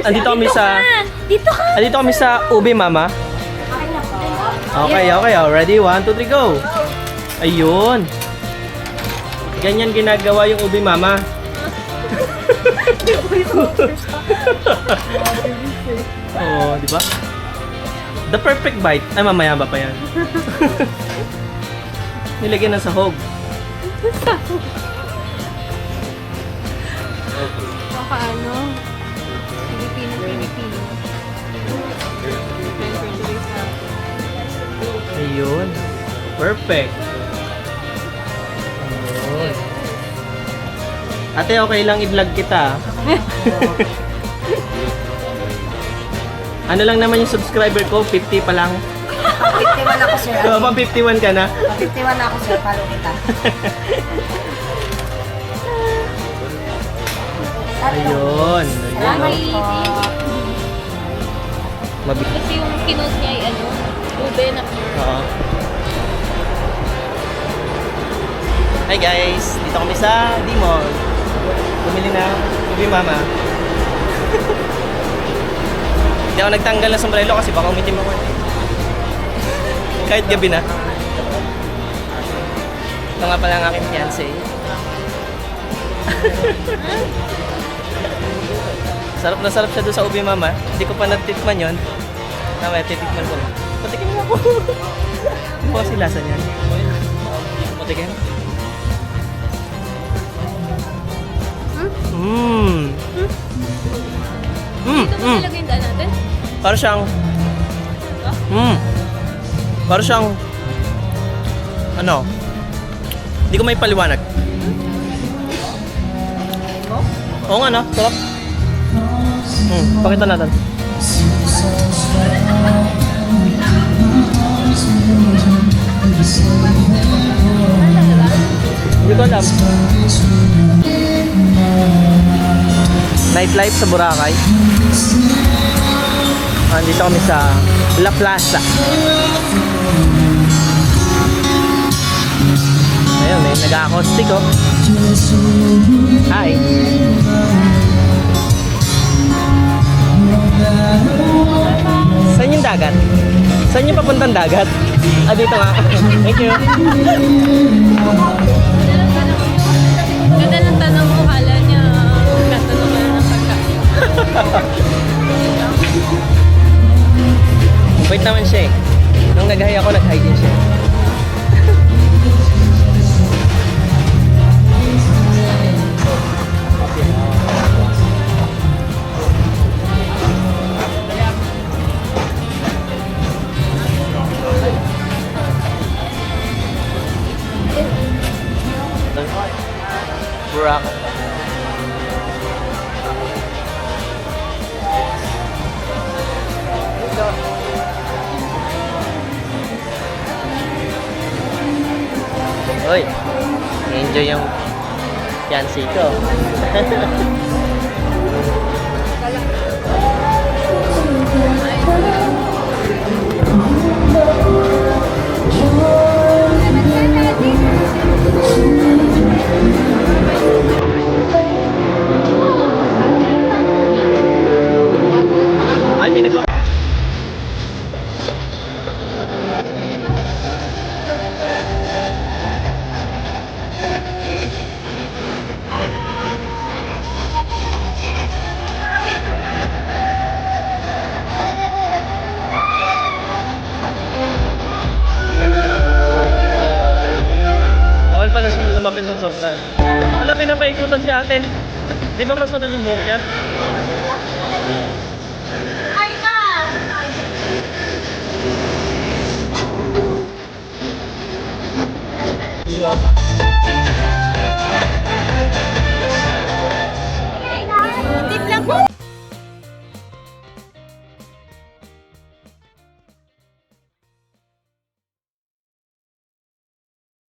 Andito kami sa... Dito ka. Andito kami sa Ube, Mama. Okay, okay. Oh. Ready? 1, 2, 3, go! Ayun. Ganyan ginagawa yung Ube, Mama. Oo, di ba? The perfect bite. Ay, mamaya ba pa yan? Nilagyan ng sahog. Baka ano? Pilipino. Ayun. Perfect. Ayun. Ate, okay lang i-vlog kita. Ano lang naman yung subscriber ko? 50 pa lang. 51 ako, sir. So, pang 51 ka na? 51 ako, sir. Follow kita. Ayun. Salamat Ayun. po. Mabig. Kasi yung kinote niya ay ano, ube na pure. Oo. Hi guys, dito kami sa D-Mall. Bumili na Ube Mama. Hindi ako nagtanggal ng sombrero kasi baka umitim ako. Kahit gabi na. Ito nga pala ang aking fiancé. Sarap na sarap siya doon sa Ube Mama. Hindi ko pa natitikman yun. Mamaya titikman ko lang. Patikin mo ako. Ano ba kasi lasa niyan? Patikin. Mmm. Dito mo nilagay yung daan natin? Para siyang para siyang ano? Hindi ko may paliwanag. Oo nga, no? Sarap. Pakita natin. Hindi ko alam. Nightlife sa Boracay. Andito kami sa La Plaza. Ayun, may nag-acoustic oh. Hi. Saan yung dagat? Saan yung papuntang dagat? Ah, dito nga. Thank you. Ganda ng tanong mo, kala niya katanong na ng pagkain. Wait naman siya eh. Nung nag-hi ako, nag-hi din siya. Boracay. Uy, enjoy yung fiancé ko. Ay, pinag- Awal pa na lumapit sa softran. Wala, pinapaikutan si atin. Di ba mas madaling buhok yan?